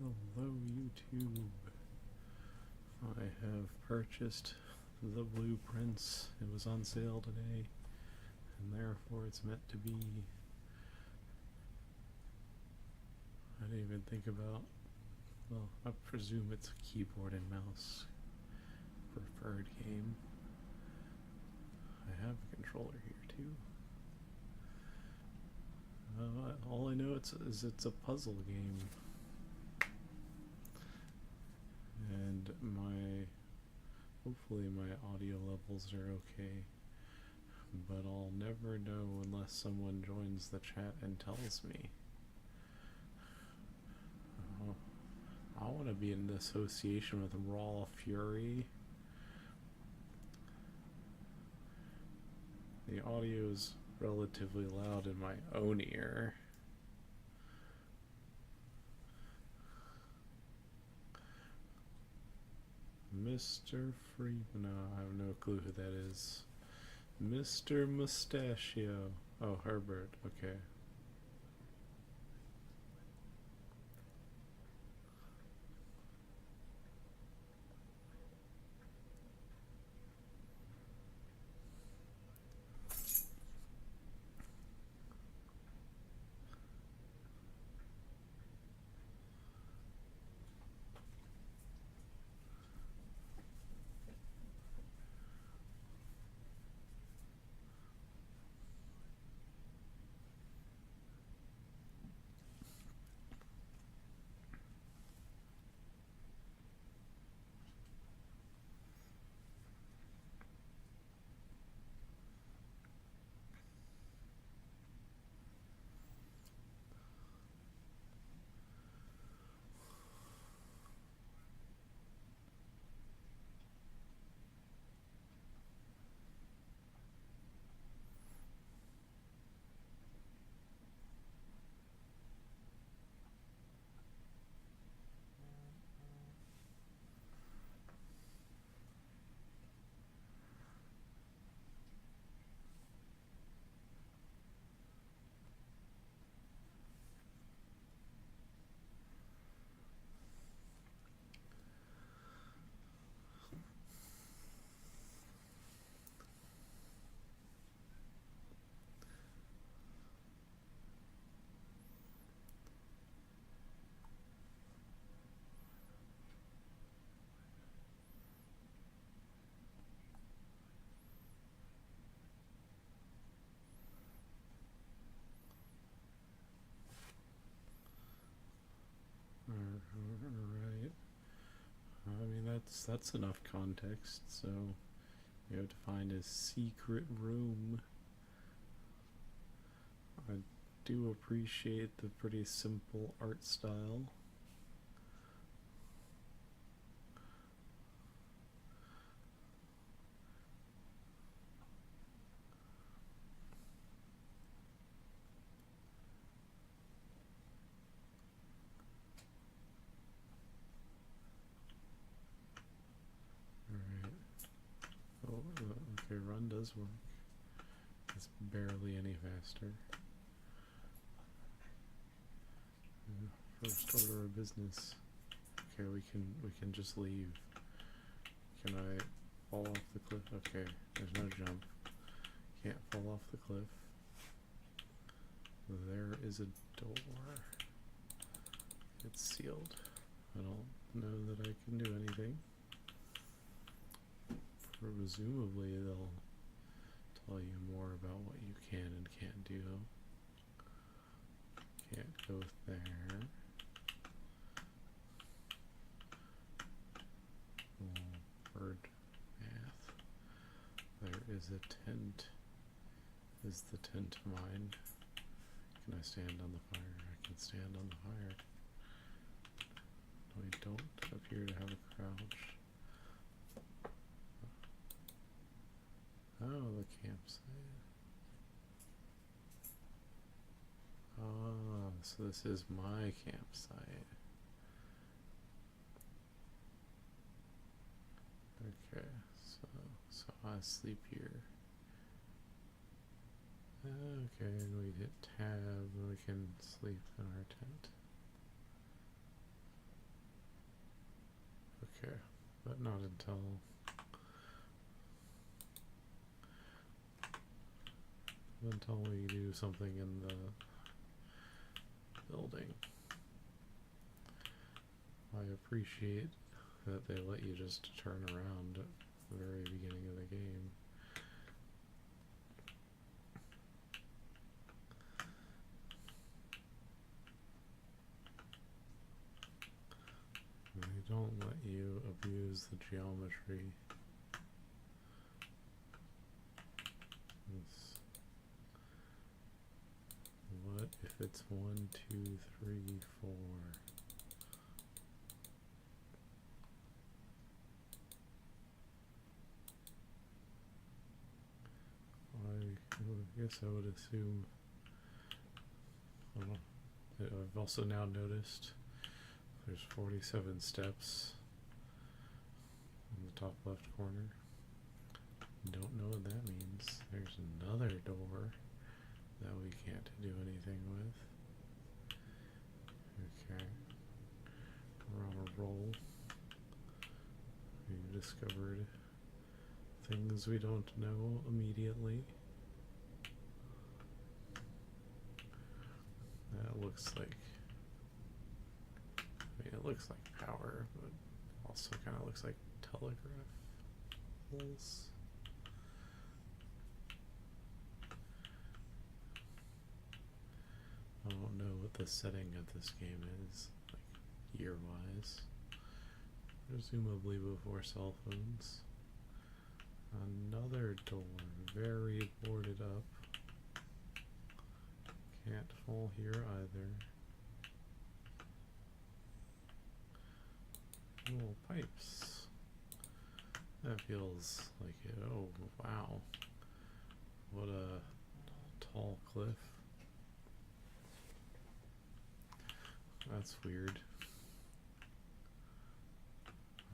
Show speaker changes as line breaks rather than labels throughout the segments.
Hello YouTube. I have purchased the blueprints. It was on sale today, and therefore it's meant to be. I didn't even think about, well, I presume it's a keyboard and mouse preferred game. I have a controller here too. All I know is it's a puzzle game. And hopefully my audio levels are okay, but I'll never know unless someone joins the chat and tells me. I want to be in association with Raw Fury. The audio is relatively loud in my own ear. Mr. Freeman, no, I have no clue who that is. Mr. Mustachio. Oh, Herbert, okay. Alright. I mean, that's enough context, so you have to find a secret room. I do appreciate the pretty simple art style. Alright. Oh, okay, run does work. It's barely any faster. First order of business. Okay, we can just leave. Can I fall off the cliff? Okay, there's no jump. Can't fall off the cliff. There is a door. It's sealed. I don't know that I can do anything. Presumably they'll tell you more about what you can and can't do. Can't go there. Bird math. There is a tent. Is the tent mine? Can I stand on the fire? I can stand on the fire. I don't appear to have a crouch. Oh, the campsite. Ah, so this is my campsite. Okay, so I sleep here. Okay, and we hit tab and we can sleep in our tent. not until we do something in the building. I appreciate that they let you just turn around at the very beginning of the game. They don't let you abuse the geometry. What if it's 1, 2, 3, 4? I guess I would assume. I've also now noticed there's 47 steps in the top left corner. Don't know what that means. There's another door that we can't do anything with. Okay. We're on a roll. We've discovered things we don't know immediately. That looks like, it looks like power, but also kind of looks like telegraph poles. I don't know what the setting of this game is, like year-wise. Presumably before cell phones. Another door, very boarded up. Can't fall here either. Little pipes. That feels like it. Oh, wow. What a tall cliff. That's weird.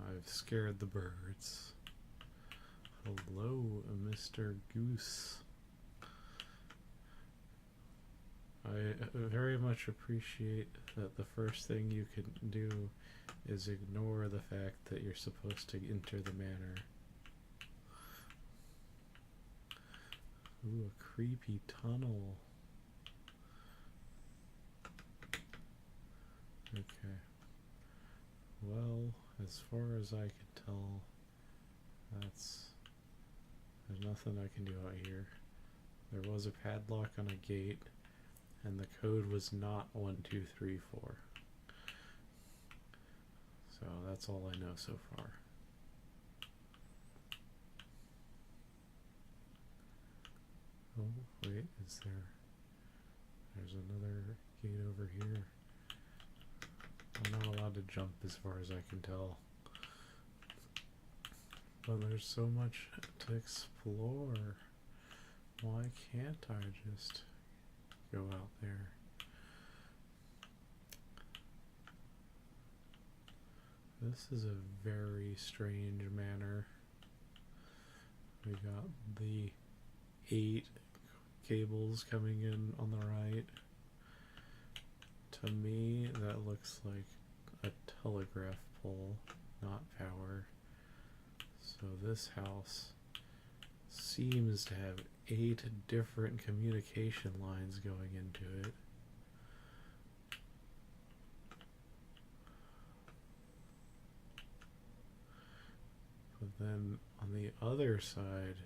I've scared the birds. Hello, Mr. Goose. I very much appreciate that the first thing you can do is ignore the fact that you're supposed to enter the manor. Ooh, a creepy tunnel. Okay. Well, as far as I can tell, there's nothing I can do out here. There was a padlock on a gate, and the code was not 1, 2, 3, 4. So that's all I know so far. Oh, wait, there's another gate over here. I'm not allowed to jump as far as I can tell. But there's so much to explore. Why can't I just go out there? This is a very strange manor. We got the 8 cables coming in on the right. To me, that looks like a telegraph pole, not power. So this house seems to have 8 different communication lines going into it. But then on the other side,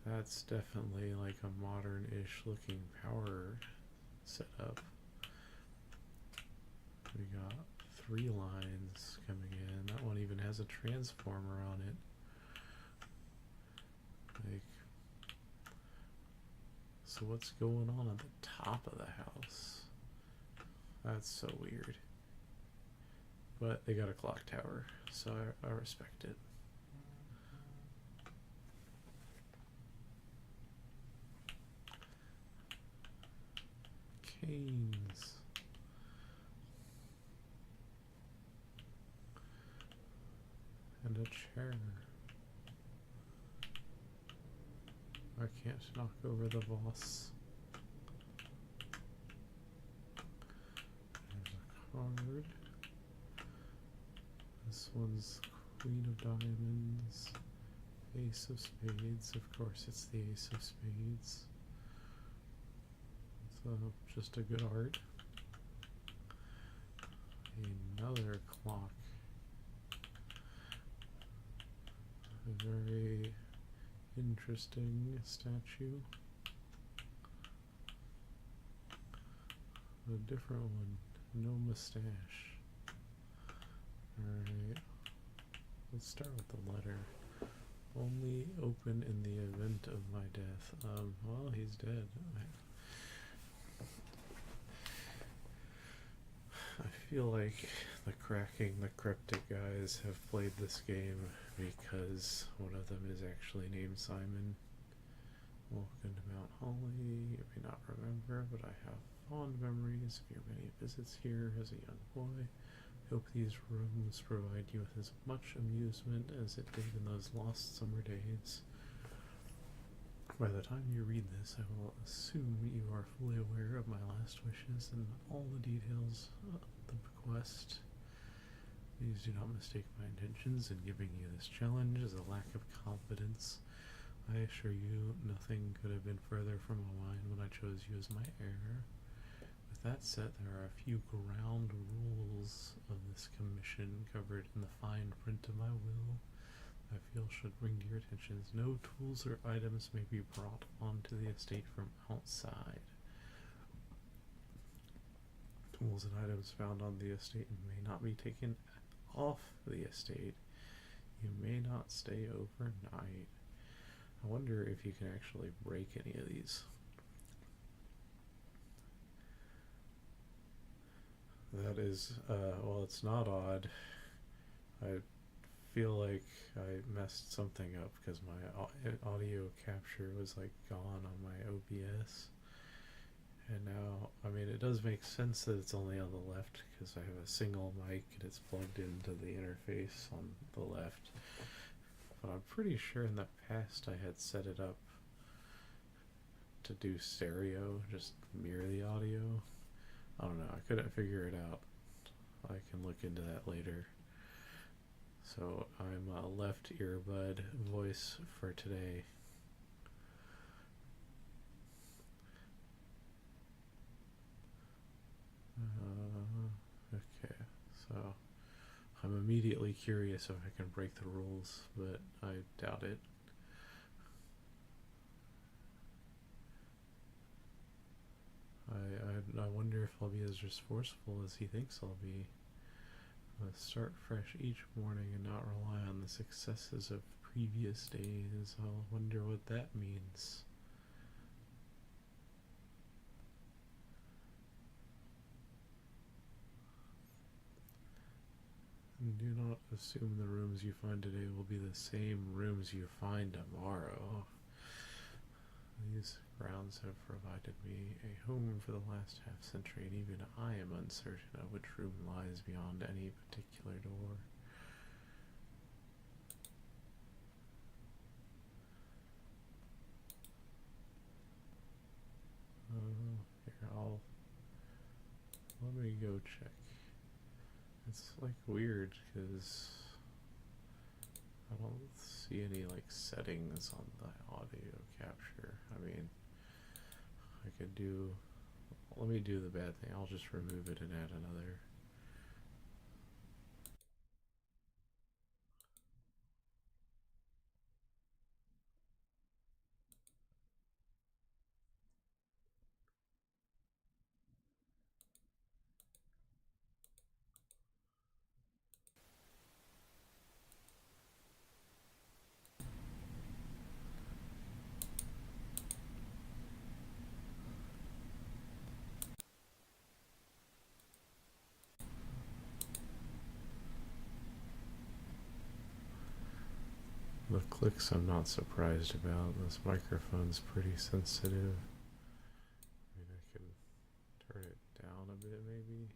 that's definitely like a modern-ish looking power setup. We got 3 lines coming in. That one even has a transformer on it. Like, so what's going on at the top of the house? That's so weird. But they got a clock tower, so I respect it. Canes. And a chair. I can't knock over the boss. There's a card. This one's Queen of diamonds, ace of spades. Of course, it's the ace of spades. It's just a good art. Another clock. A very interesting statue. A different one. No mustache. Alright. Let's start with the letter. Only open in the event of my death. Well, he's dead. I feel like the Cracking the Cryptic guys have played this game because one of them is actually named Simon. Welcome to Mount Holly. You may not remember, but I have fond memories of your many visits here as a young boy. I hope these rooms provide you with as much amusement as it did in those lost summer days. By the time you read this, I will assume you are fully aware of my last wishes and all the details of the bequest. Please do not mistake my intentions in giving you this challenge as a lack of confidence. I assure you, nothing could have been further from my mind when I chose you as my heir. With that said, there are a few ground rules of this commission covered in the fine print of my will I feel should bring to your attention. No tools or items may be brought onto the estate from outside. Tools and items found on the estate may not be taken off the estate. You may not stay overnight. I wonder if you can actually break any of these. That is, well, it's not odd. I feel like I messed something up because my audio capture was like gone on my OBS. And now, I mean, it does make sense that it's only on the left because I have a single mic and it's plugged into the interface on the left. But I'm pretty sure in the past I had set it up to do stereo, just mirror the audio. I don't know, I couldn't figure it out. I can look into that later. So I'm a left earbud voice for today. Okay, so I'm immediately curious if I can break the rules, but I doubt it. I wonder if I'll be as resourceful as he thinks I'll be. Start fresh each morning and not rely on the successes of previous days. I'll wonder what that means. And do not assume the rooms you find today will be the same rooms you find tomorrow. These grounds have provided me a home for the last half-century, and even I am uncertain of which room lies beyond any particular door. Here, let me go check. It's like weird because I don't see any like settings on the audio capture. I mean, I could do, let me do the bad thing. I'll just remove it and add another. The clicks I'm not surprised about. This microphone's pretty sensitive. I mean, I can turn it down a bit maybe.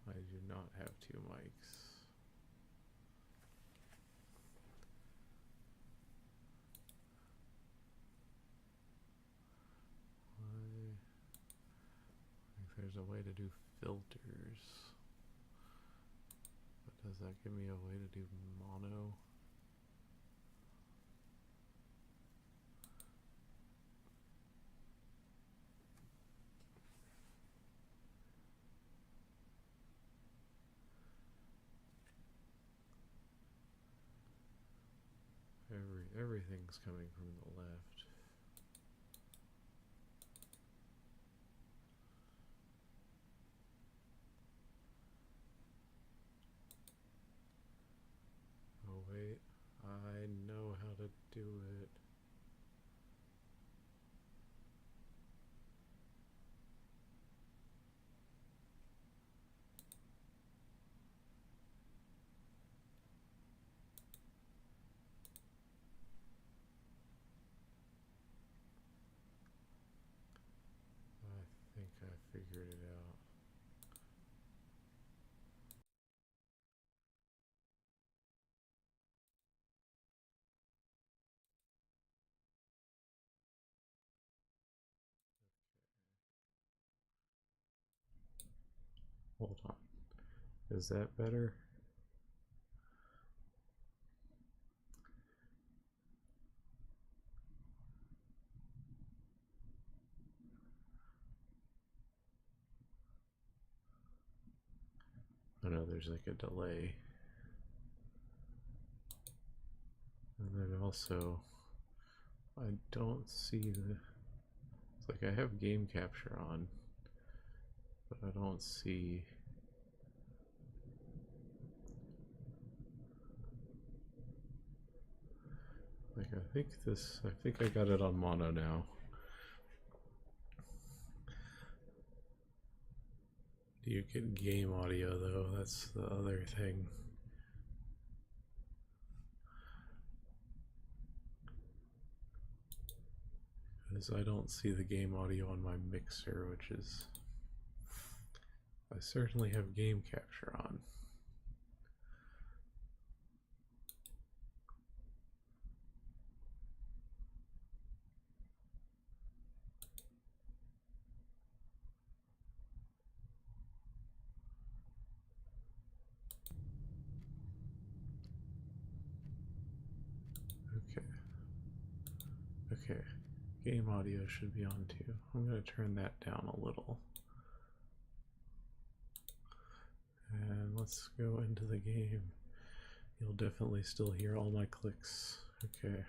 I do not have two mics. I think there's a way to do filters. Does that give me a way to do mono? Everything's coming from the left. Oh wait, I know how to do it. I think I figured it out. Hold on. Is that better? Oh no, there's like a delay. And then also, I don't see the... It's like I have game capture on, but I don't see... Like I think I got it on mono now. Do you get game audio though? That's the other thing. Because I don't see the game audio on my mixer, which is... I certainly have game capture on. Okay. Okay. Game audio should be on too. I'm going to turn that down a little. And let's go into the game. You'll definitely still hear all my clicks. Okay.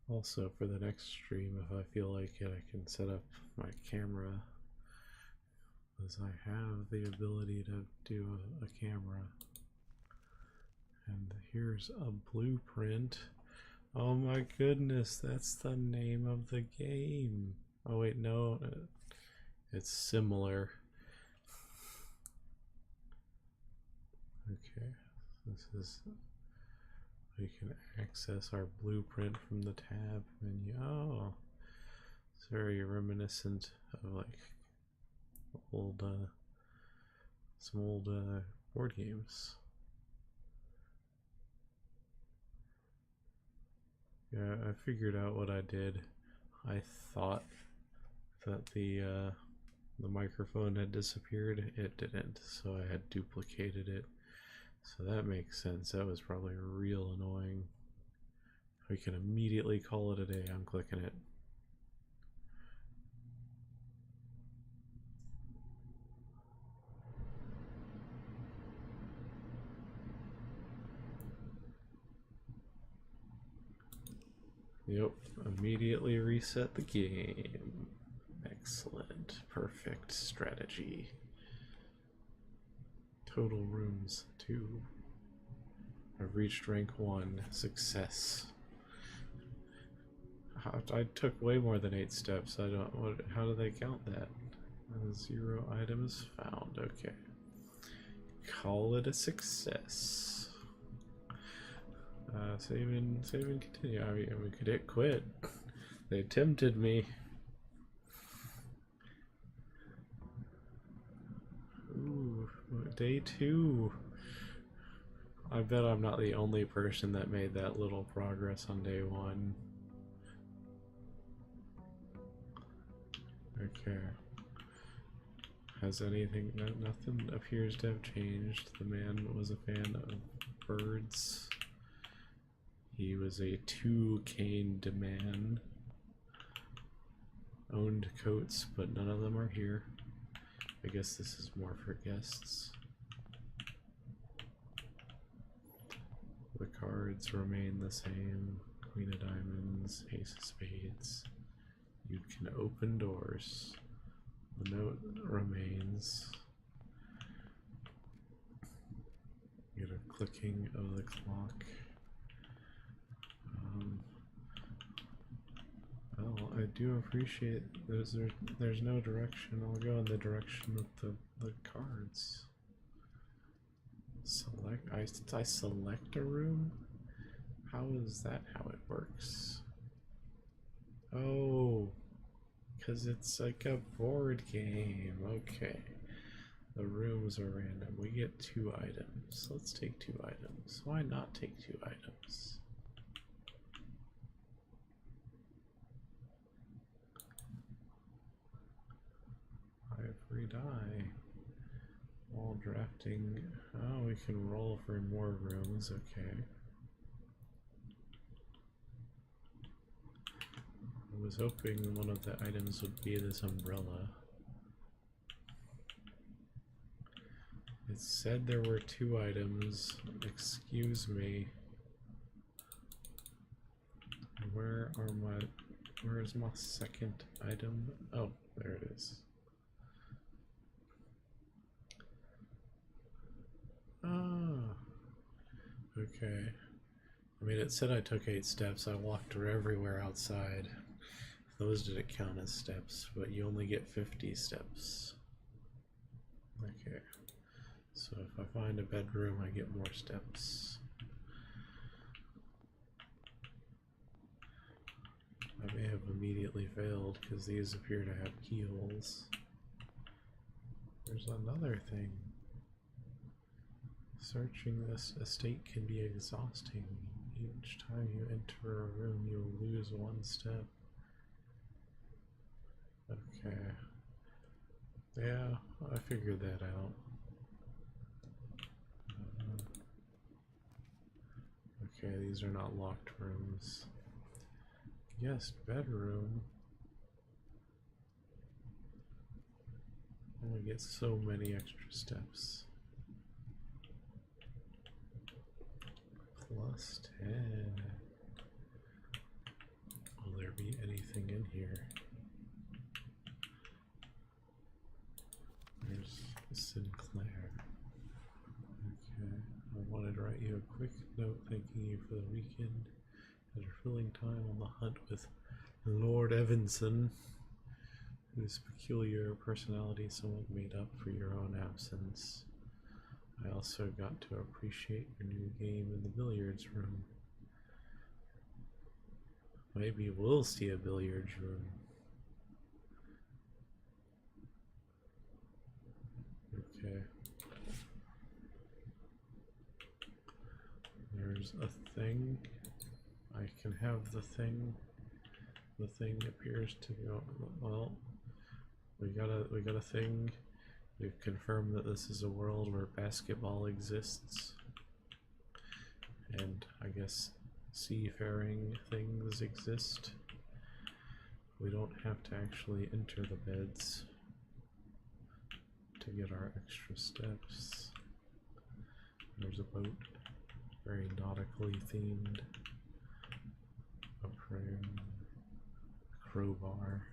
Also, for the next stream, if I feel like it, I can set up my camera, because I have the ability to do a camera. And here's a blueprint. Oh my goodness, that's the name of the game. Oh wait, no, it's similar. Okay, this is... We can access our blueprint from the tab menu. Oh, it's very reminiscent of like old, some old board games. Yeah, I figured out what I did. I thought that the microphone had disappeared. It didn't, so I had duplicated it. So that makes sense. That was probably real annoying. We can immediately call it a day. I'm clicking it. Yep, immediately reset the game. Excellent. Perfect strategy. Total rooms 2. I've reached rank 1. Success. I took way more than 8 steps. I don't... how do they count that? 0 items found. Okay. Call it a success. Save and continue. I mean, we could hit quit. They tempted me. Ooh, day 2. I bet I'm not the only person that made that little progress on day 1. Okay. Has anything, nothing appears to have changed. The man was a fan of birds. He was a two-caned man. Owned coats, but none of them are here. I guess this is more for guests. The cards remain the same. Queen of diamonds, ace of spades. You can open doors. The note remains. You get a clicking of the clock. Well, I do appreciate there's no direction. I'll go in the direction of the cards. Select. I select a room? How is that how it works? Oh, because it's like a board game. Okay. The rooms are random. We get 2 items. Let's take 2 items. Why not take 2 items? Free die. While drafting. Oh, we can roll for more rooms. Okay. I was hoping one of the items would be this umbrella. It said there were 2 items. Excuse me. Where's my second item? Oh, there it is. Ah, okay. I mean, it said I took 8 steps. I walked everywhere outside. Those didn't count as steps, but you only get 50 steps. Okay. So if I find a bedroom, I get more steps. I may have immediately failed because these appear to have keyholes. There's another thing. Searching this estate can be exhausting. Each time you enter a room, you'll lose 1 step. Okay. Yeah, I figured that out. Okay, these are not locked rooms. Yes, bedroom. Only get so many extra steps. Plus 10. Will there be anything in here? There's Sinclair. Okay, I wanted to write you a quick note thanking you for the weekend and your filling time on the hunt with Lord Evanson, whose peculiar personality somewhat made up for your own absence. I also got to appreciate your new game in the billiards room. Maybe we'll see a billiards room. Okay. There's a thing. I can have the thing. The thing appears to go well. We got a thing. We've confirmed that this is a world where basketball exists. And I guess seafaring things exist. We don't have to actually enter the beds to get our extra steps. There's a boat, very nautically themed. A pram, a crowbar.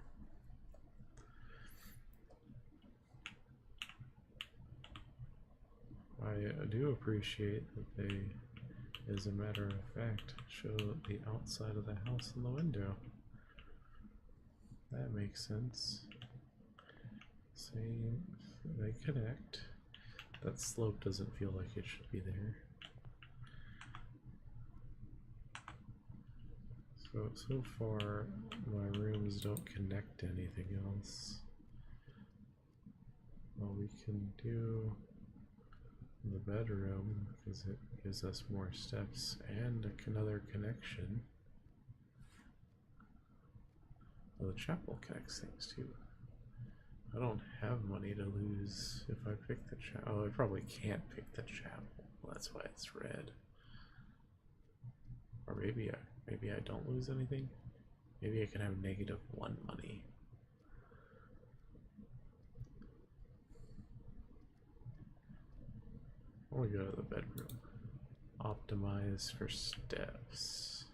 I do appreciate that they, as a matter of fact, show the outside of the house in the window. That makes sense. Same, they connect. That slope doesn't feel like it should be there. So far, my rooms don't connect to anything else. Well, we can do the bedroom because it gives us more steps and another connection. Well, the chapel connects things too. I don't have money to lose if I pick the chapel. Oh, I probably can't pick the chapel. Well, that's why it's red. Or maybe I don't lose anything. Maybe I can have -1 money. I want to go to the bedroom. Optimize for steps.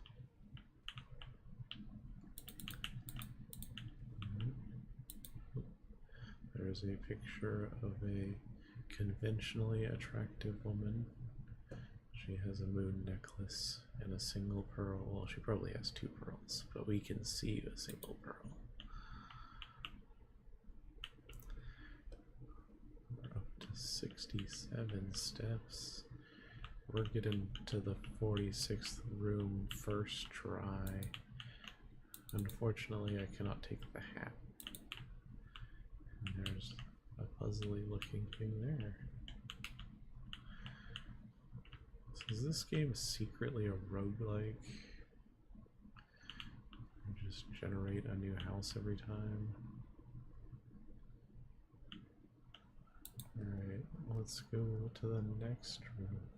There's a picture of a conventionally attractive woman. She has a moon necklace and a single pearl. Well, she probably has 2 pearls, but we can see a single pearl. We're up to 67 steps. We're getting to the 46th room first try. Unfortunately, I cannot take the hat. And there's a puzzly looking thing there. So is this game secretly a roguelike? You just generate a new house every time. Alright, let's go to the next room.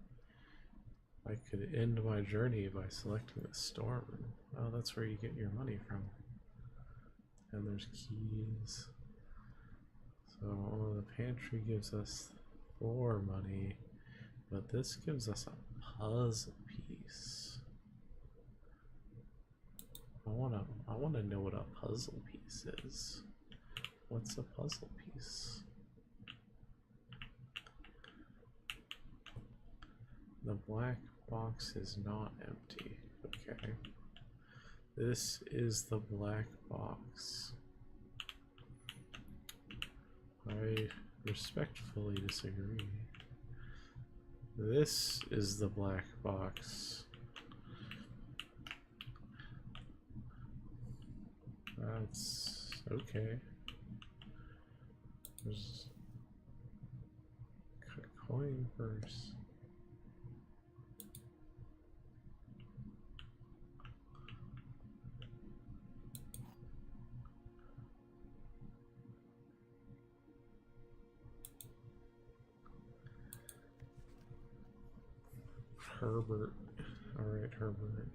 I could end my journey by selecting the store room. Oh, that's where you get your money from. And there's keys. So the pantry gives us 4 money, but this gives us a puzzle piece. I wanna know what a puzzle piece is. What's a puzzle piece? The black box is not empty. Okay. This is the black box. I respectfully disagree. This is the black box. That's okay. There's a coin purse. Herbert. Alright, Herbert.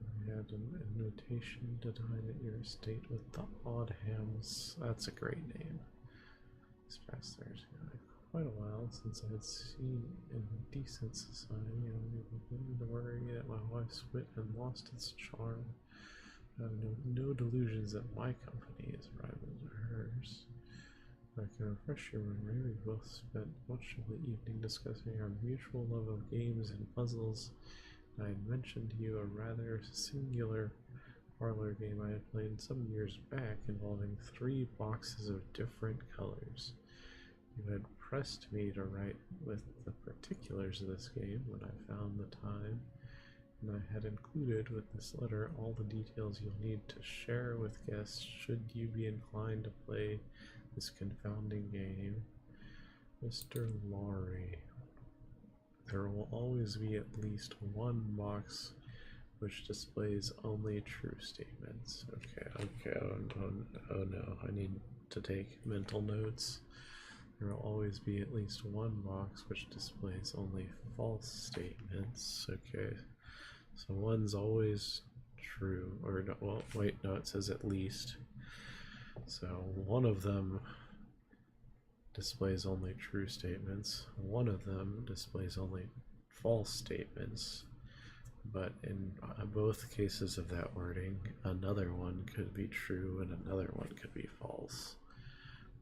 I had an invitation to dine at your estate with the Oddhams. That's a great name. This past Thursday night. Quite a while since I had seen indecent society. I'm beginning to worry that my wife's wit had lost its charm. I have no delusions that my company is rival to hers. I can refresh your memory. We both spent much of the evening discussing our mutual love of games and puzzles. I had mentioned to you a rather singular parlor game I had played some years back involving 3 boxes of different colors. You had pressed me to write with the particulars of this game when I found the time, and I had included with this letter all the details you'll need to share with guests should you be inclined to play this confounding game. Mr. Laurie. There will always be at least 1 box which displays only true statements. Okay, oh no, I need to take mental notes. There will always be at least 1 box which displays only false statements. Okay, so 1's always true, or no, well, wait, no, it says at least. So 1 of them displays only true statements. 1 of them displays only false statements. But in both cases of that wording, another one could be true and another one could be false.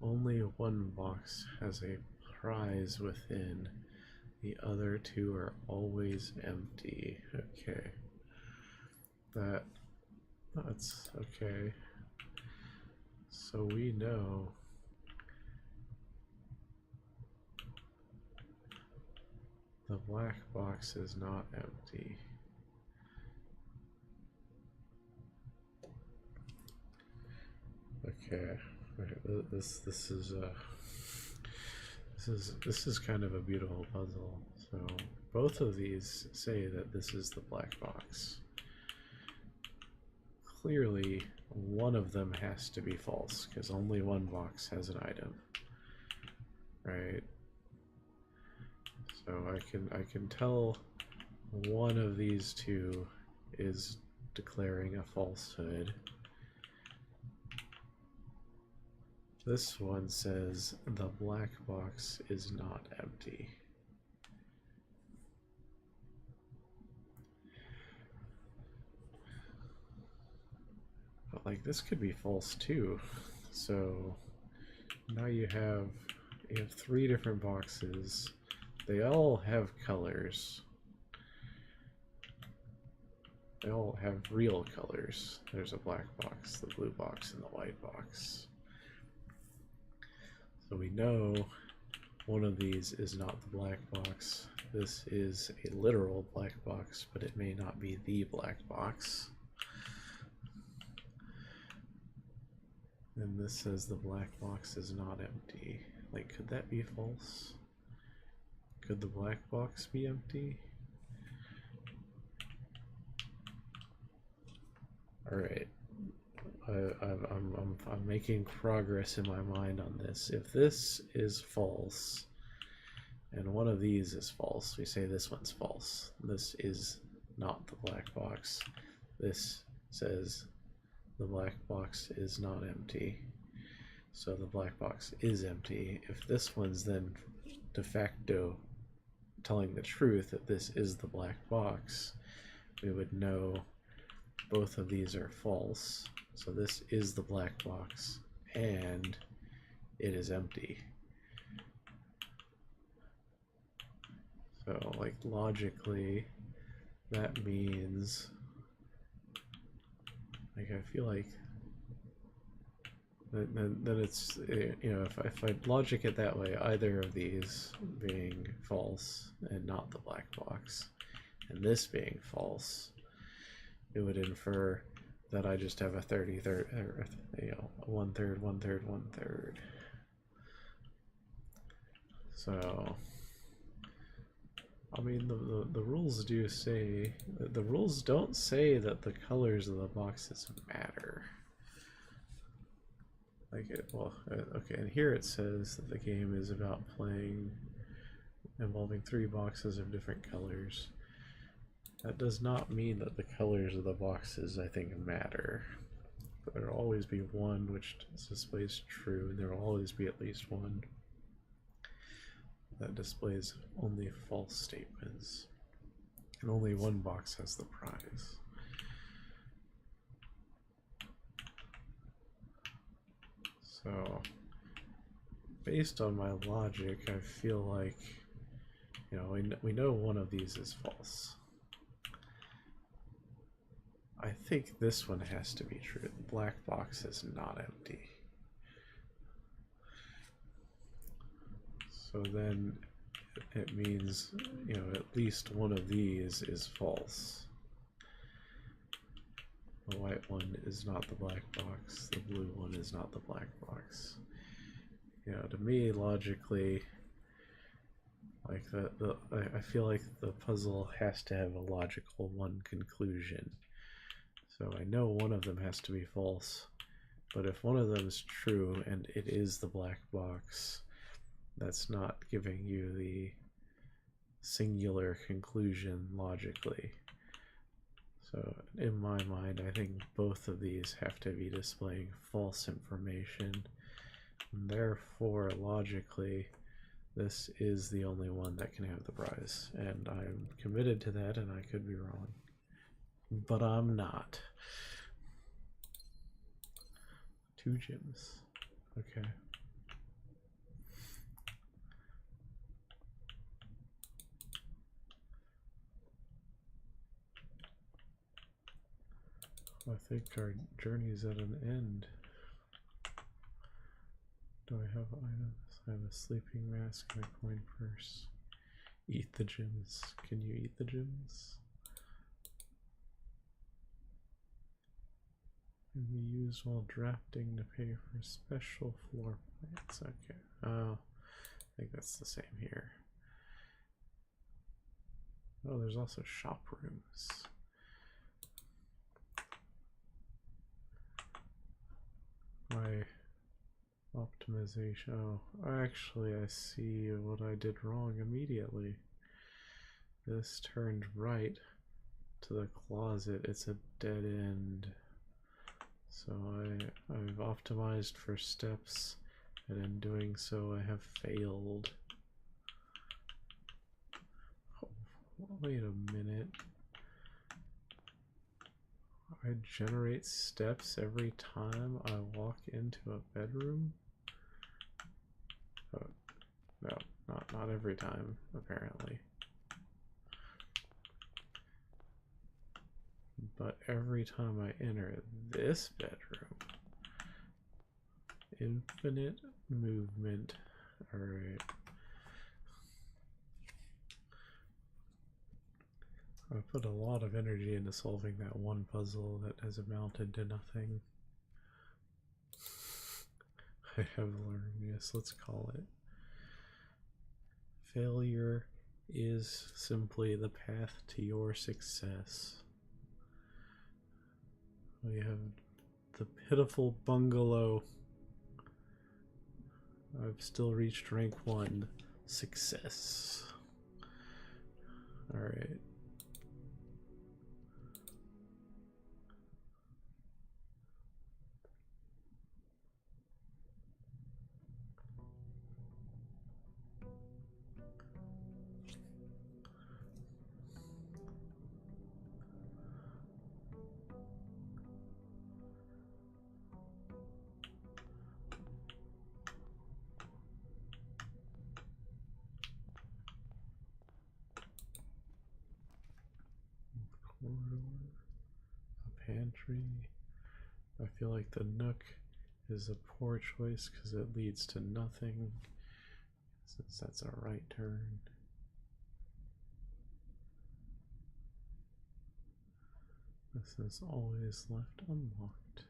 Only 1 box has a prize within. The other 2 are always empty. Okay. That's okay. So we know the black box is not empty. Okay, this is kind of a beautiful puzzle. So both of these say that this is the black box. clearly one of them has to be false because only one box has an item, right? So I can tell one of these two is declaring a falsehood. This one says the black box is not empty. But like this could be false too. So now you have 3 different boxes. They all have colors. They all have real colors. There's a black box, the blue box, and the white box. So we know one of these is not the black box. This is a literal black box, but it may not be the black box. And this says the black box is not empty. Like, could that be false? Could the black box be empty? All right. I'm making progress in my mind on this. If this is false, and one of these is false, we say this one's false. This is not the black box. This says the black box is not empty. So the black box is empty. If this one's then de facto telling the truth that this is the black box, we would know both of these are false. So this is the black box and it is empty. So like logically that means, like, I feel like then it's, you know, if I logic it that way, either of these being false and not the black box, and this being false, it would infer that I just have a 1/3, you know, 1/3, 1/3, 1/3. So, I mean, the rules do say, the rules don't say that the colors of the boxes matter. Like it, well, okay, and here it says that the game is about playing, involving 3 boxes of different colors. That does not mean that the colors of the boxes, I think, matter. But there will always be one which displays true, and there will always be at least one that displays only false statements. And only one box has the prize. So, based on my logic, I feel like, you know, we know one of these is false. I think this one has to be true. The black box is not empty. So then it means, you know, at least one of these is false. The white one is not the black box. The blue one is not the black box. You know, to me, logically, like I feel like the puzzle has to have a logical one conclusion. So I know one of them has to be false, but if one of them is true and it is the black box, that's not giving you the singular conclusion logically. So in my mind, I think both of these have to be displaying false information. And therefore, logically, this is the only one that can have the prize. And I'm committed to that, and I could be wrong. But I'm not. 2 gems. Okay. I think our journey's at an end. Do I have items? I have a sleeping mask and a coin purse. Eat the gems. Can you eat the gems? Can be used while drafting to pay for special floor plans. Okay. Oh, I think that's the same here. Oh, there's also shop rooms. my optimization. Oh, actually, I see what I did wrong immediately. This turned right to the closet. It's a dead end. So I've optimized for steps, and in doing so, I have failed. Oh, wait a minute. I generate steps every time I walk into a bedroom? Oh, no, not every time, apparently. But every time I enter this bedroom, infinite movement. Alright. I put a lot of energy into solving that one puzzle that has amounted to nothing. I have learned, yes, let's call it. Failure is simply the path to your success. We have the pitiful bungalow. I've still reached rank 1. Success. Alright. Corridor. A pantry. I feel like the Nook is a poor choice because it leads to nothing, since that's a right turn. This is always left unlocked.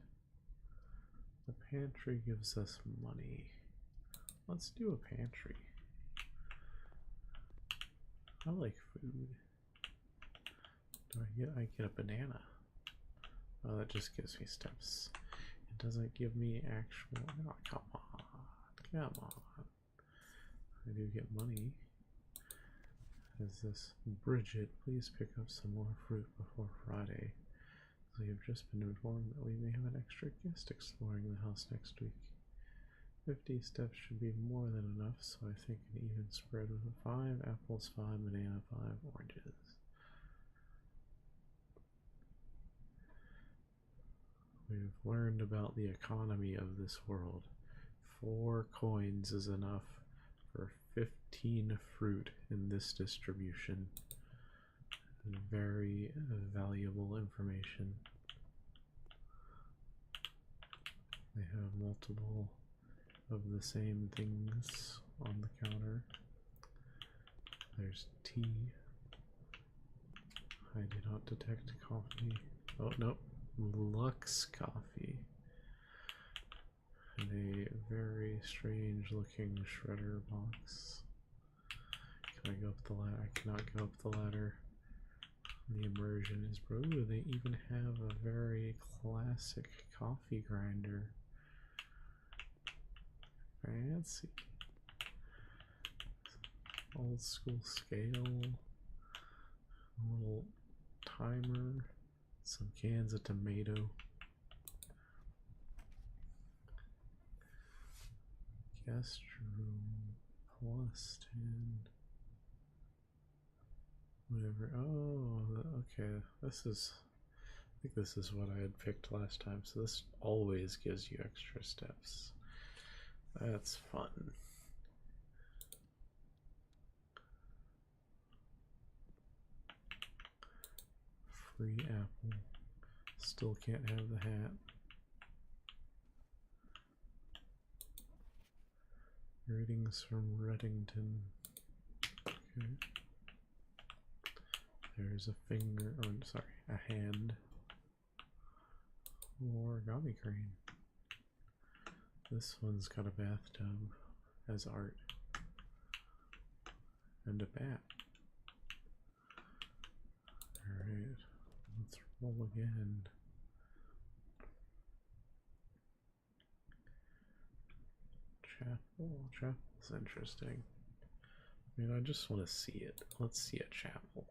The pantry gives us money. Let's do a pantry. I like food. I get a banana. Oh, that just gives me steps. It doesn't give me actual. Oh, come on. Come on. I do get money. Is this Bridget? Please pick up some more fruit before Friday. We have just been informed that we may have an extra guest exploring the house next week. 50 steps should be more than enough, so I think an even spread with 5 apples, 5 banana, 5 oranges. We've learned about the economy of this world. 4 coins is enough for 15 fruit in this distribution. Very valuable information. They have multiple of the same things on the counter. There's tea. I do not detect coffee. Oh, no. Lux coffee. And a very strange looking shredder box. Can I go up the ladder? I cannot go up the ladder. The immersion is broken. Ooh, they even have a very classic coffee grinder. Fancy. Old school scale. A little timer. Some cans of tomato. Guest room plus 10. Whatever. Oh, okay. This is. I think this is what I had picked last time. So this always gives you extra steps. That's fun. Free apple. Still can't have the hat. Greetings from Reddington. Okay. There's a finger, oh sorry, a hand. Origami crane. This one's got a bathtub as art. And a bat. Alright, let's roll again. Chapel. Chapel's interesting. I mean, I just want to see it. Let's see a chapel.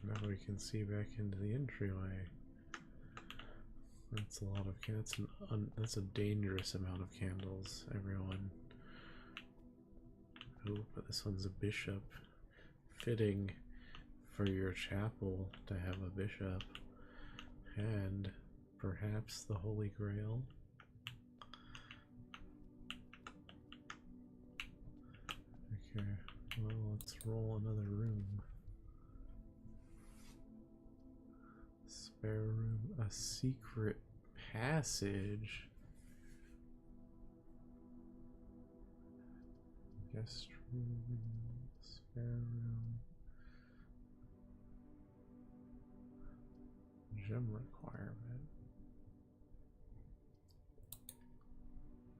Now we can see back into the entryway. That's a lot of that's a dangerous amount of candles, everyone. Oh, but this one's a bishop. Fitting for your chapel to have a bishop. And perhaps the Holy Grail. Okay, well, let's roll another room. Spare room, a secret passage. Guest room, spare room. Gem requirement.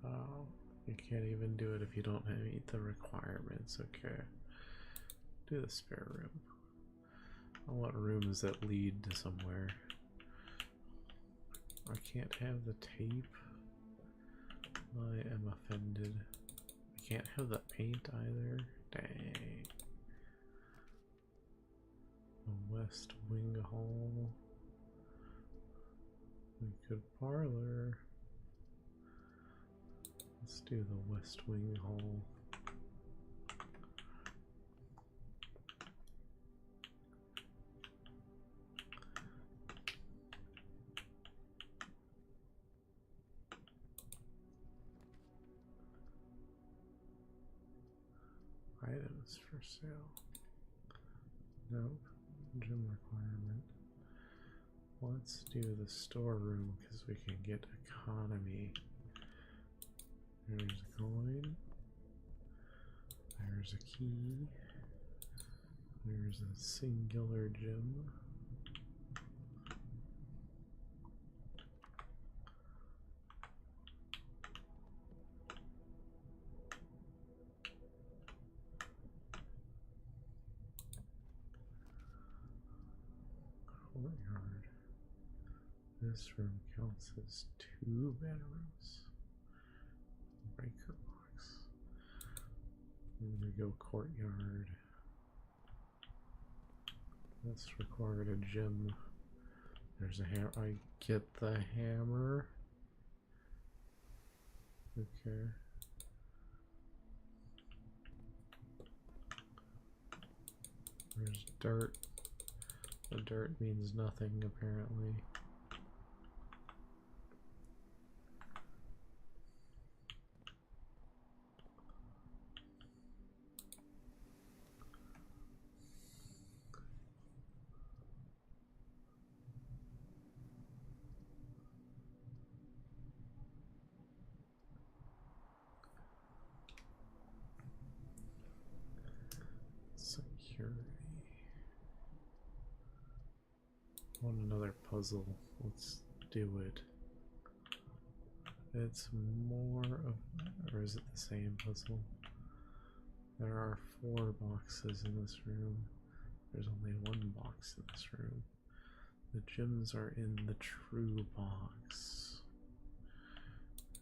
Oh, you can't even do it if you don't meet the requirements. Okay. Do the spare room. I want rooms that lead to somewhere. I can't have the tape. I am offended. I can't have the paint either. Dang. The West Wing Hall. We could parlor. Let's do the West Wing Hall. Items for sale. Nope. Gym requirement. Let's do the storeroom because we can get economy. There's a coin. There's a key. There's a singular gem. Courtyard. This room counts as 2 bedrooms. Breaker box. I'm gonna go courtyard. That's required a gem. There's a hammer. I get the hammer. Okay. There's dirt. The dirt means nothing apparently. Security. Want another puzzle? Let's do it. It's more of, or is it the same puzzle? There are 4 boxes in this room. There's only 1 box in this room. The gems are in the true box.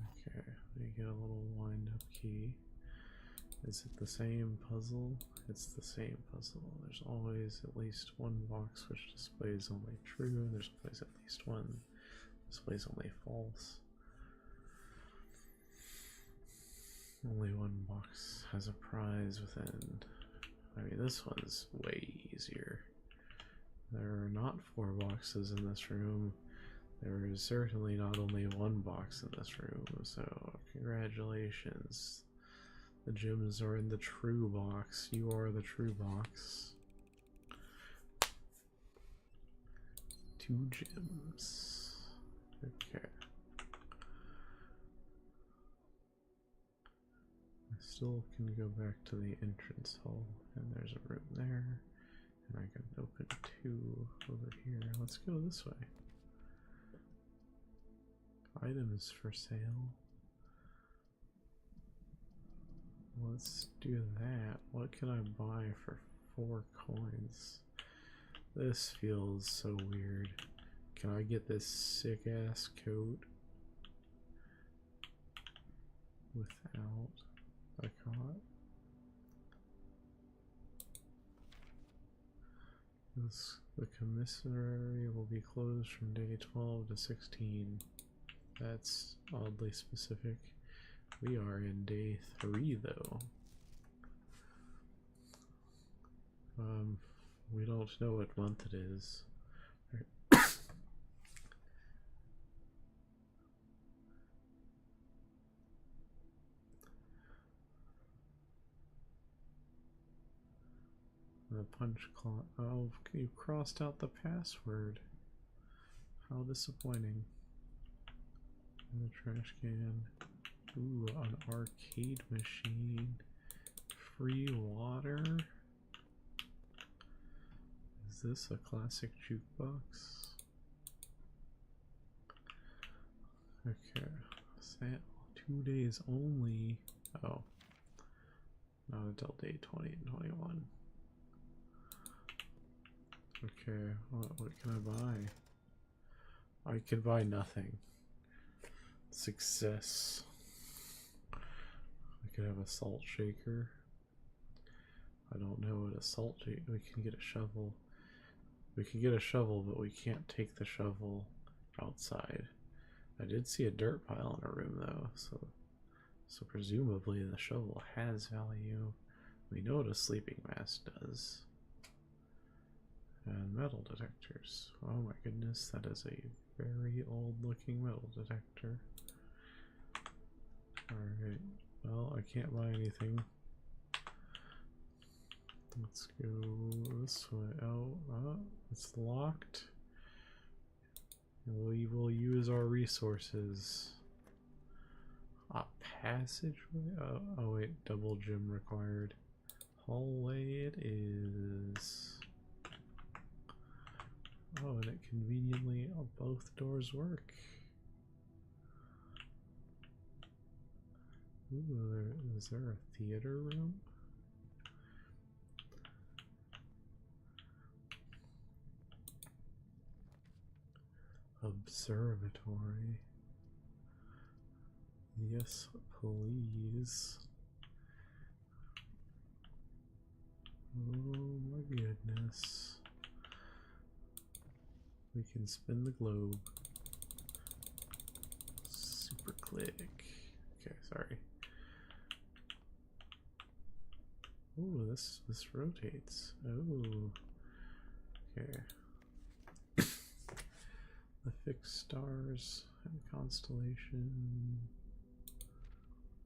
Okay, we get a little wind-up key. Is it the same puzzle? It's the same puzzle. There's always at least 1 box which displays only true. There's always at least 1 displays only false. Only 1 box has a prize within. I mean, this one's way easier. There are not 4 boxes in this room. There is certainly not only 1 box in this room, so congratulations. The gems are in the true box. You are the true box. 2 gems. Okay. I still can go back to the entrance hall, and there's a room there, and I can open 2 over here. Let's go this way. Items for sale. Let's do that. What can I buy for 4 coins? This feels so weird. Can I get this sick ass coat without a cot? The commissary will be closed from day 12 to 16. That's oddly specific. We are in day 3 though. We don't know what month it is. The punch clock. Oh, you crossed out the password. How disappointing. In the trash can. Ooh, an arcade machine. Free water. Is this a classic jukebox? Okay. Sale. 2 days only. Oh. Not until day 20 and 21. Okay, what can I buy? I can buy nothing. Success. I could have a salt shaker. I don't know what a salt shaker. We can get a shovel. We can get a shovel, but we can't take the shovel outside. I did see a dirt pile in a room though, so presumably the shovel has value. We know what a sleeping mask does. And metal detectors. Oh my goodness, that is a very old looking metal detector. Alright, well, I can't buy anything. Let's go this way. Oh, it's locked. We will use our resources. A passageway? Oh wait, double gym required. Hallway it is. Oh, and it conveniently, both doors work. Ooh, is there a theater room? Observatory. Yes, please. Oh my goodness. We can spin the globe. Super click. Okay, sorry. Oh, this rotates. Oh. Okay. The fixed stars and constellation.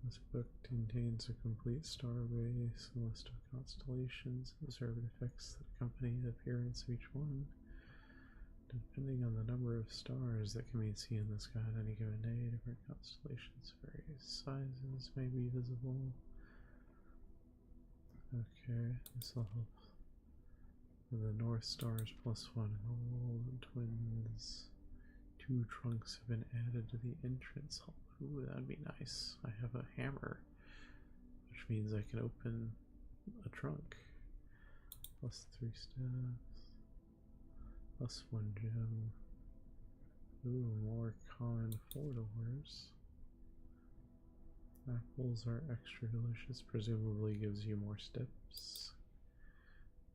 This book contains a complete star base, a list of constellations, observed effects that accompany the appearance of each one. Depending on the number of stars that can be seen in the sky on any given day, different constellations, various sizes may be visible. Okay, this will help. The North Stars +1 gold twins. 2 trunks have been added to the entrance hall. Ooh, that'd be nice. I have a hammer, which means I can open a trunk. +3 steps. +1 gem. Ooh, more common 4 doors. Apples are extra delicious, presumably gives you more steps.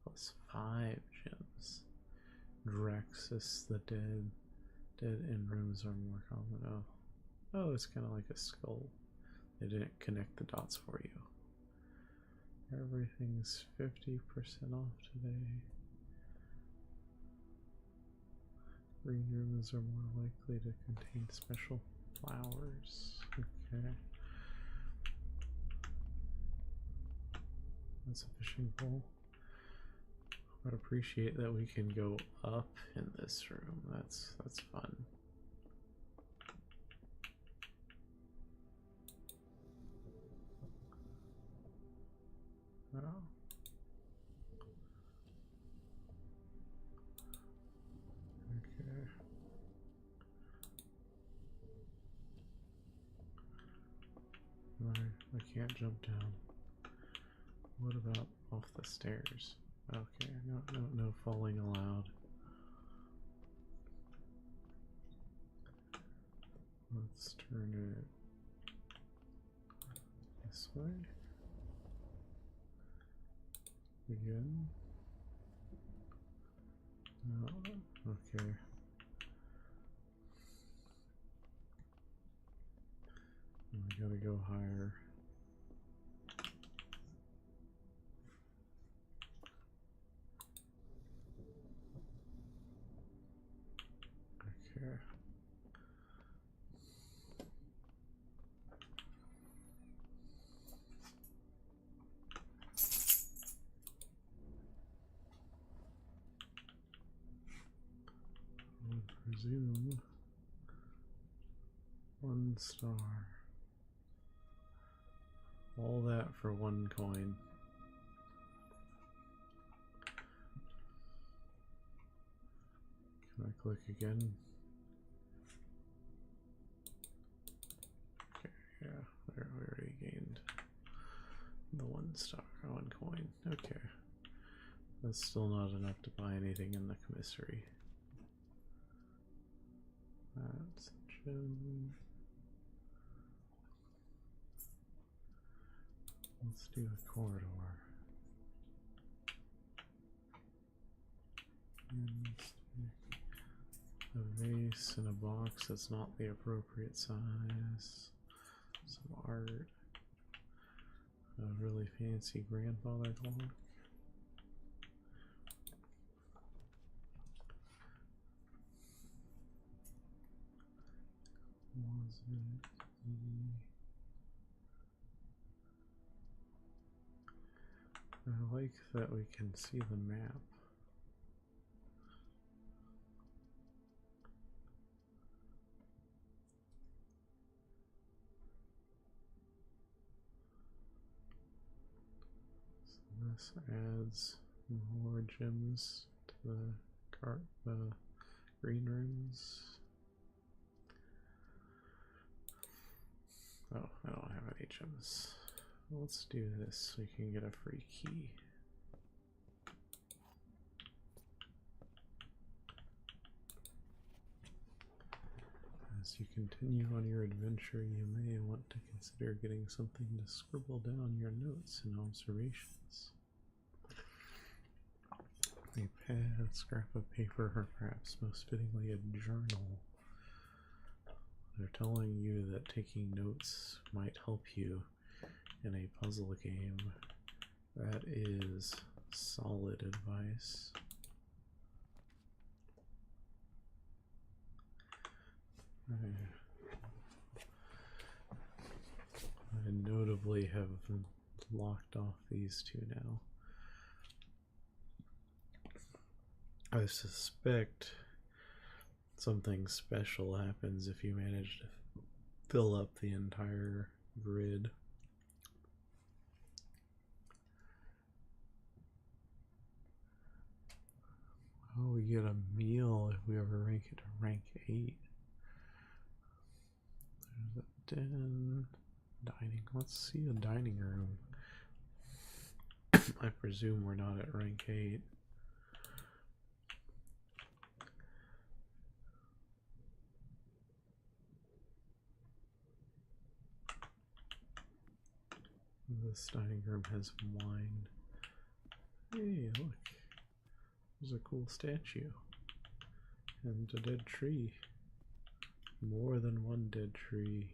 +5 gems. Draxus the dead. Dead end rooms are more common. Oh, it's kind of like a skull. They didn't connect the dots for you. Everything's 50% off today. Green rooms are more likely to contain special flowers. Okay. That's a fishing pole. I'd appreciate that we can go up in this room. That's fun. Oh. Okay. I can't jump down. What about off the stairs? Okay, no falling allowed. Let's turn it this way. Again. No, okay. We gotta go higher. Okay. I presume 1 star. All that for 1 coin. Can I click again? Okay, yeah, there we already gained the 1 star, 1 coin. Okay. That's still not enough to buy anything in the commissary. That's a gem. Let's do a corridor. A vase in a box that's not the appropriate size. Some art. A really fancy grandfather clock. Was it I like that we can see the map. So this adds more gems to the green rooms. Oh, I don't have any gems. Let's do this so we can get a free key. As you continue on your adventure, you may want to consider getting something to scribble down your notes and observations. A pad, scrap of paper, or perhaps most fittingly a journal. They're telling you that taking notes might help you in a puzzle game. That is solid advice. I notably have locked off these two now. I suspect something special happens if you manage to fill up the entire grid. Oh, we get a meal if we ever rank it to rank 8. There's a den, dining. Let's see a dining room. I presume we're not at rank 8. This dining room has wine. Hey, look. There's a cool statue. And a dead tree. More than one dead tree.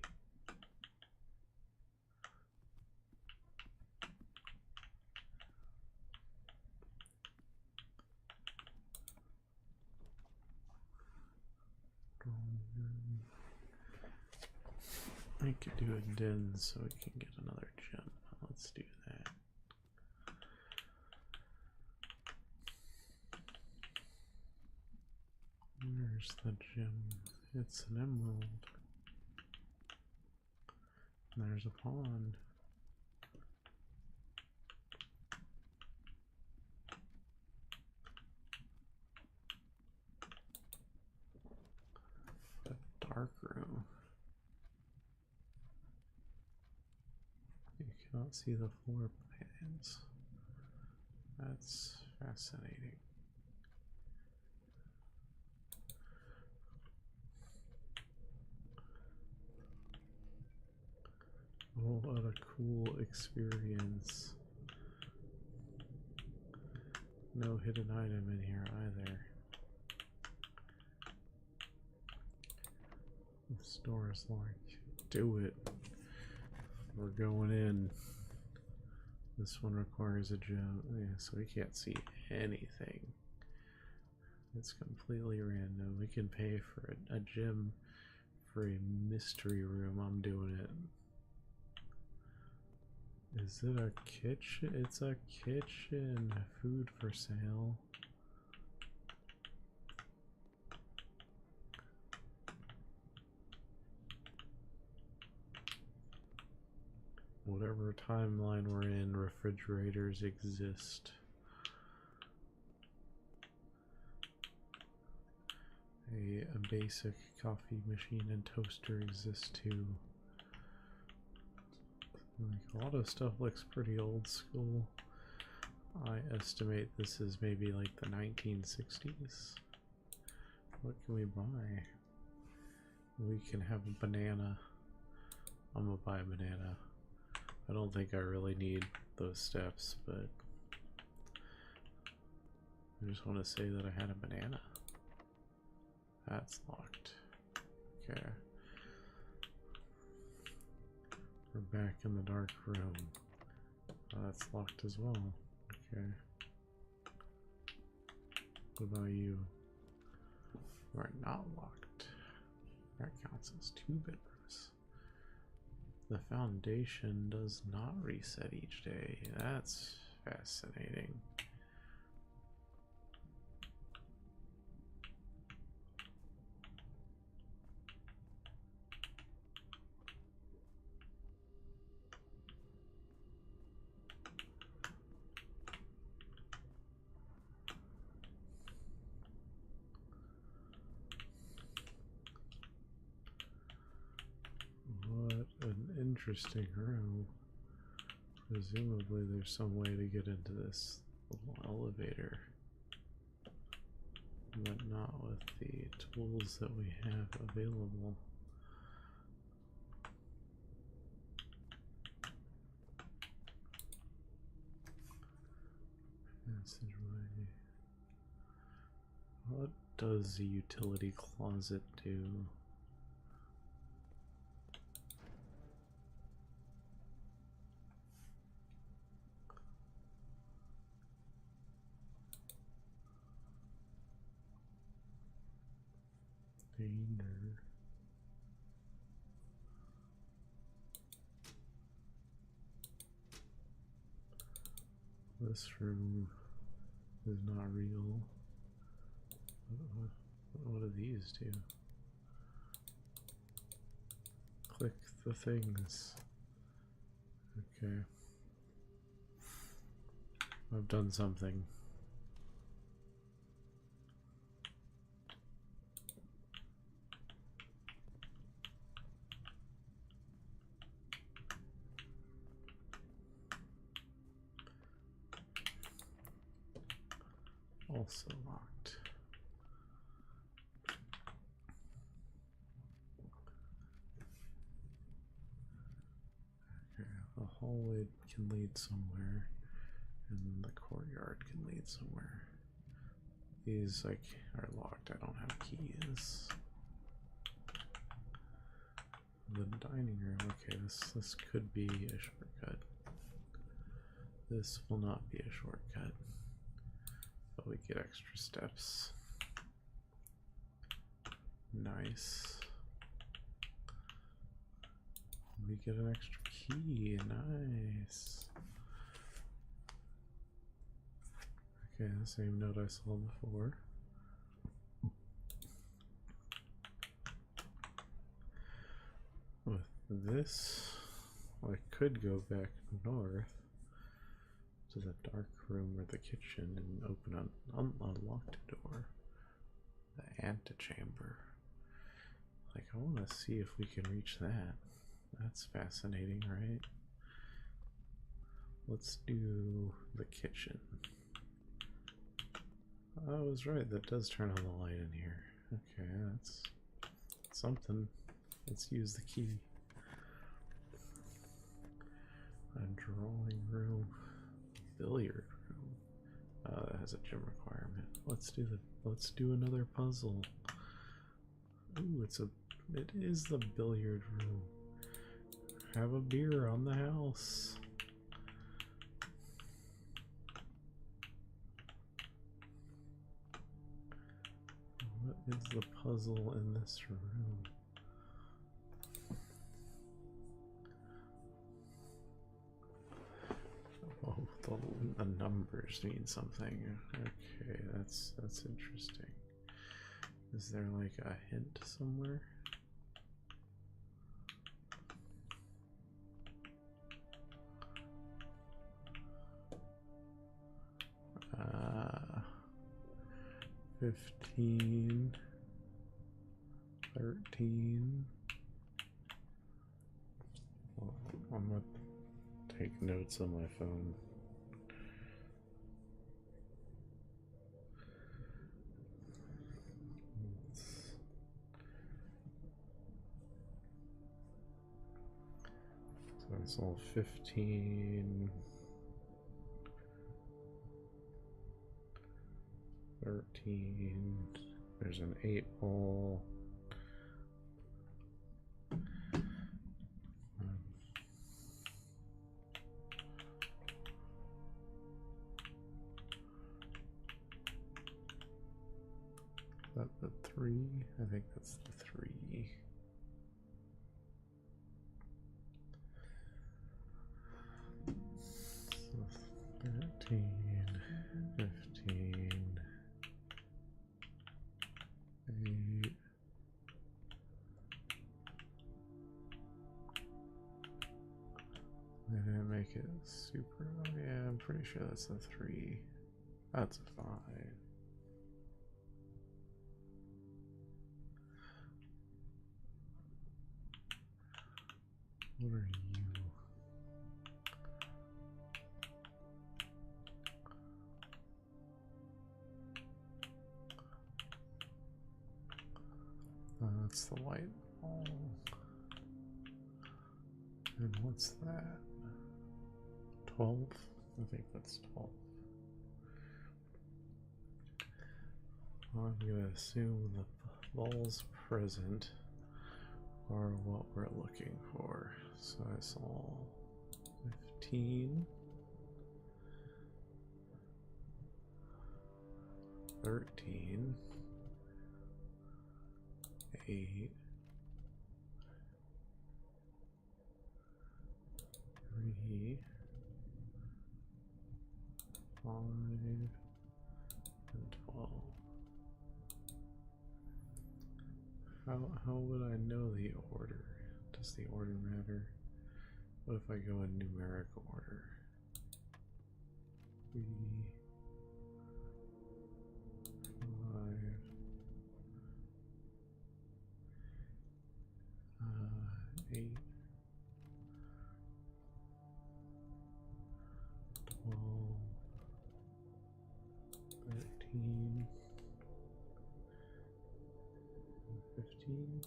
I could do a den so we can get another gem. Let's do that. Where's the gem? It's an emerald. And there's a pond. A dark room. You cannot see the floor plans. That's fascinating. what a cool experience. No hidden item in here either. This door is locked. Do it. We're going in. This one requires a gem. Yeah, so we can't see anything. It's completely random. We can pay for a gem for a mystery room. I'm doing it. Is it a kitchen? It's a kitchen. Food for sale. Whatever timeline we're in, refrigerators exist. A basic coffee machine and toaster exist too. Like, a lot of stuff looks pretty old school. I estimate this is maybe like the 1960s. What can we buy? We can have a banana. I'm gonna buy a banana. I don't think I really need those steps, but I just want to say that I had a banana. That's locked. Okay. We're back in the dark room. That's locked as well. Okay. What about you? You are not locked. That counts as 2 bedrooms. The foundation does not reset each day. That's fascinating. What an interesting room. Presumably there's some way to get into this little elevator, but not with the tools that we have available. Passageway. What does the utility closet do? Danger. This room is not real. What do these do? Click the things. Okay. I've done something. Also locked. Okay, the hallway can lead somewhere, and the courtyard can lead somewhere. These like are locked. I don't have keys. The dining room. Okay, this could be a shortcut. This will not be a shortcut. But we get extra steps. Nice. We get an extra key. Nice. Okay, the same note I saw before. With this, I could go back north to the dark room or the kitchen and open an unlocked door. The antechamber. Like, I want to see if we can reach that. That's fascinating, right? Let's do the kitchen. I was right, that does turn on the light in here. Okay, that's something. Let's use the key. A drawing room, billiard room. That has a gym requirement. Let's do another puzzle. Ooh, it is the billiard room. Have a beer on the house. What is the puzzle in this room? Oh, the numbers mean something. Okay, that's interesting. Is there like a hint somewhere? Uh, 15, 13. Well, I'm gonna take notes on my phone. So it's all 15, 13. There's an 8 ball. Is that the 3? I think that's the 3. So 13, 15, 8. I didn't make it super. Oh yeah, I'm pretty sure that's a 3. That's a 5. What are you? That's the white ball. And what's that? 12? I think that's 12. I'm going to assume the balls present are what we're looking for. So I saw 15, 13, 8, 3, 5, and 12. How would I know the order? Does the order matter? What if I go in numeric order? 3, 5, 8, 12, 13, 15.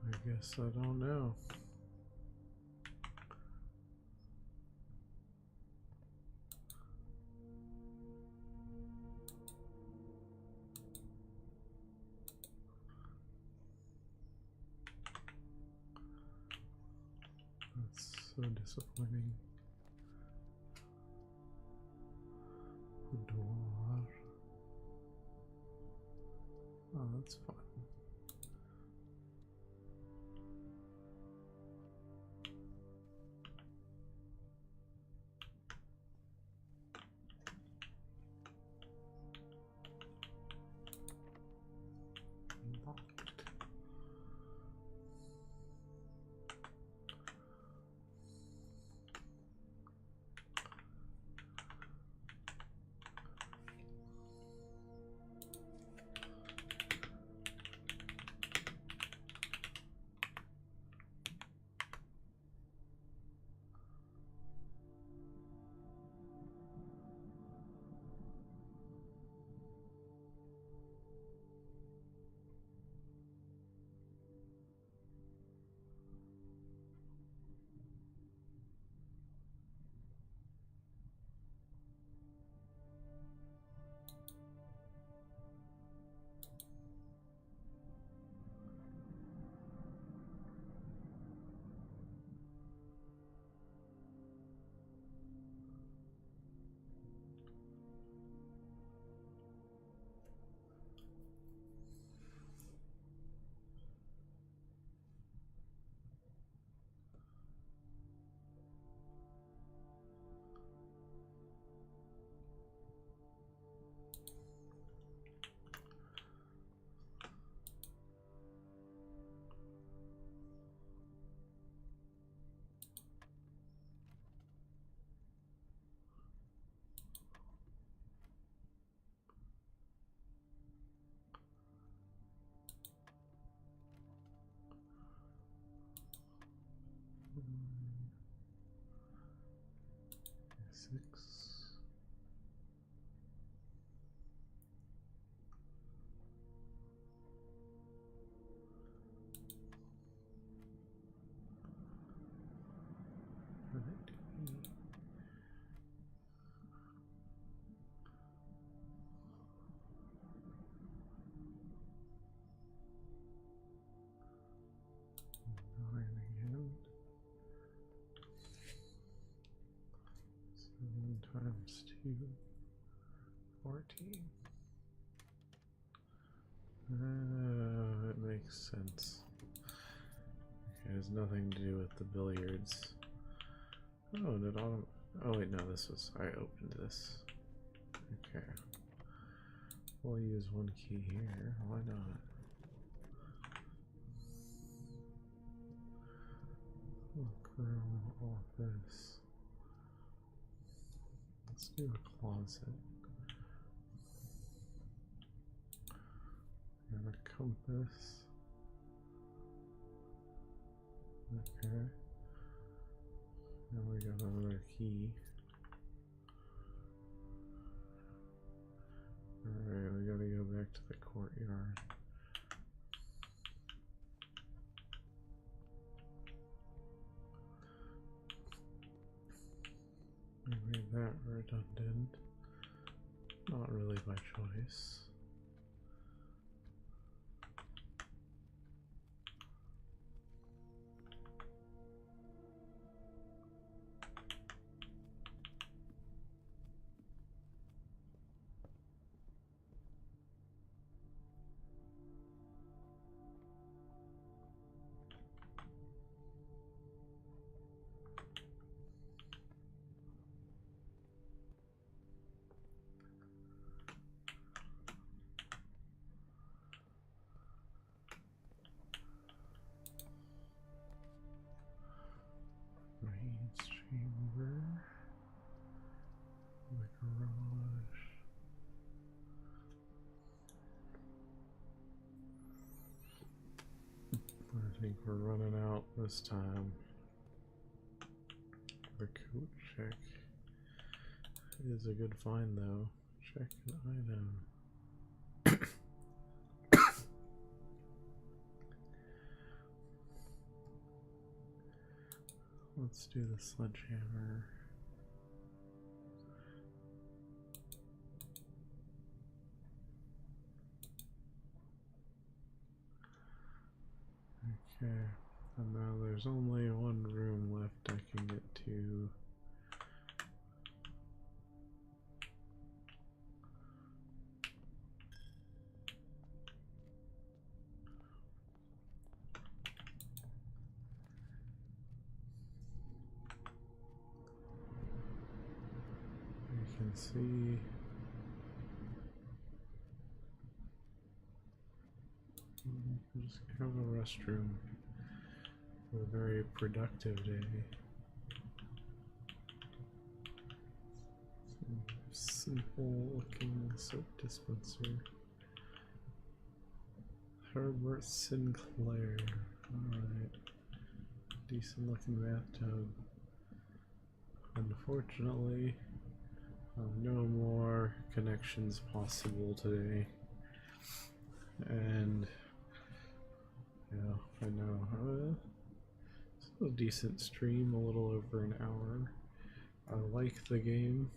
I guess I don't know. That's so disappointing. Boudoir. Oh, that's fun. Locked. times 2, 14. It makes sense. Okay, it has nothing to do with the billiards. Oh, did autumn? Oh wait, no, this was, I opened this. Okay. We'll use one key here, why not? Room, office. Let's do a closet. And a compass. Okay. Now we got another key. Alright, we gotta go back to the courtyard. We made that redundant. Not really by choice. Maid's chamber, the garage. I think we're running out this time. The coat check is a good find though. Check an item. Let's do the sledgehammer. Okay, and now there's only one room left I can get to. You can see just have a restroom. A very productive day. Simple looking soap dispenser. Herbert Sinclair. Alright. Decent looking bathtub. Unfortunately, no more connections possible today. And yeah, I know. It's a decent stream, a little over an hour. I like the game.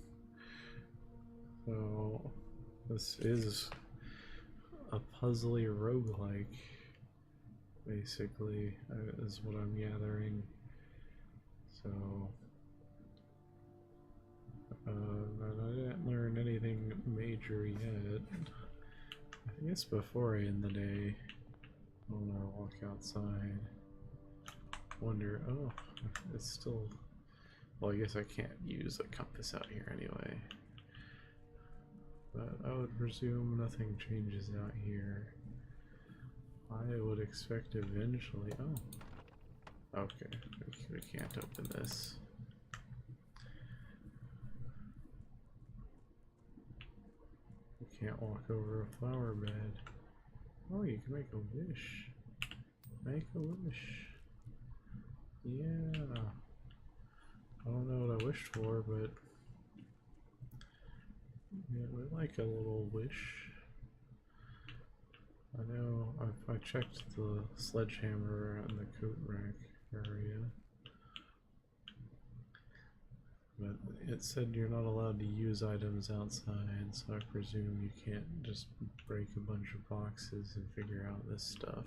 So this is a puzzly roguelike, basically, is what I'm gathering. So I didn't learn anything major yet. I guess before I end the day, when I walk outside, wonder, oh, it's still, well, I guess I can't use a compass out here anyway. But I would presume nothing changes out here. I would expect eventually, oh, okay, we can't open this. You can't walk over a flower bed. Oh, you can make a wish. Make a wish. Yeah. I don't know what I wished for, but yeah, we like a little wish. I know I checked the sledgehammer and the coat rack area, but it said you're not allowed to use items outside, so I presume you can't just break a bunch of boxes and figure out this stuff.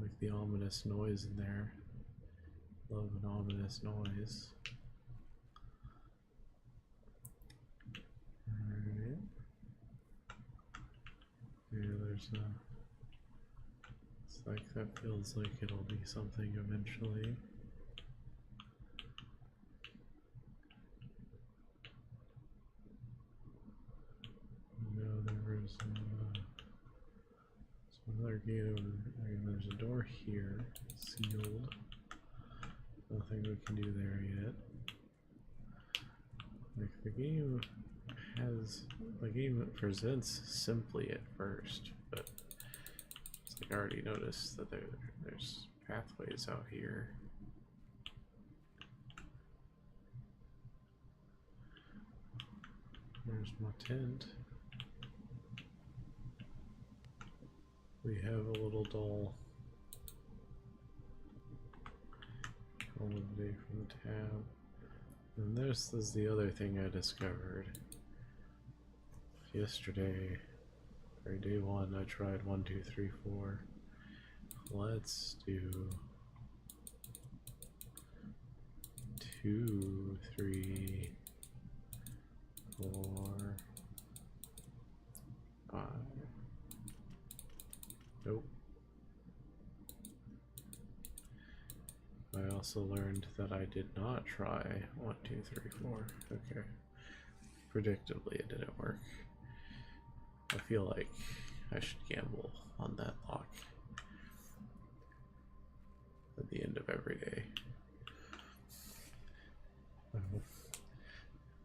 Like the ominous noise in there. Love an ominous noise. Yeah, there's a... It's like that feels like it'll be something eventually. No, there was another gate over there. There's a door here, sealed. Nothing we can do there yet. Like the game presents simply at first, but it's like I already noticed that there's pathways out here. There's my tent. We have a little doll. Call it a day from the tab. And this is the other thing I discovered. Yesterday, or day one, I tried 1, 2, 3, 4. Let's do 2, 3, 4, 5. Nope. I also learned that I did not try 1, 2, 3, 4. Okay. Predictably, it didn't work. I feel like I should gamble on that lock at the end of every day.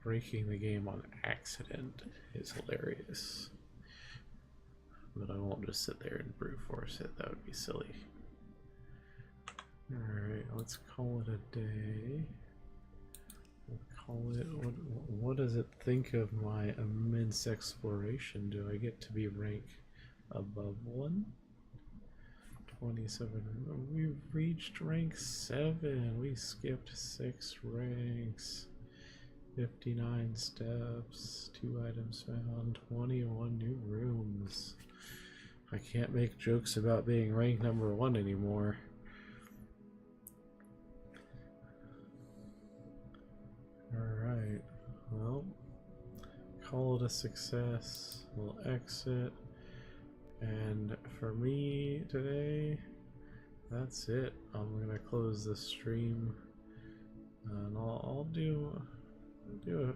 Breaking the game on accident is hilarious. But I won't just sit there and brute force it, that would be silly. Alright, let's call it a day. We'll call it, what does it think of my immense exploration? Do I get to be rank above 1? 27, we've reached rank 7, we skipped 6 ranks. 59 steps, 2 items found, 21 new rooms. I can't make jokes about being rank number 1 anymore. Alright, well, call it a success. We'll exit. And for me today, that's it. I'm gonna close the stream. And I'll do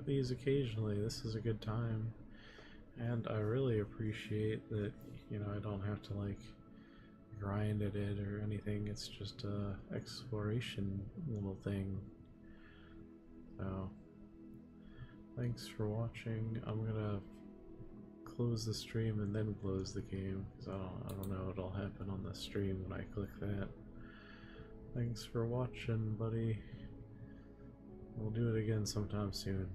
these occasionally. This is a good time. And I really appreciate that, you know, I don't have to like grind at it or anything. It's just a exploration little thing. So, thanks for watching. I'm gonna close the stream and then close the game because I don't know what'll happen on the stream when I click that. Thanks for watching, buddy. We'll do it again sometime soon.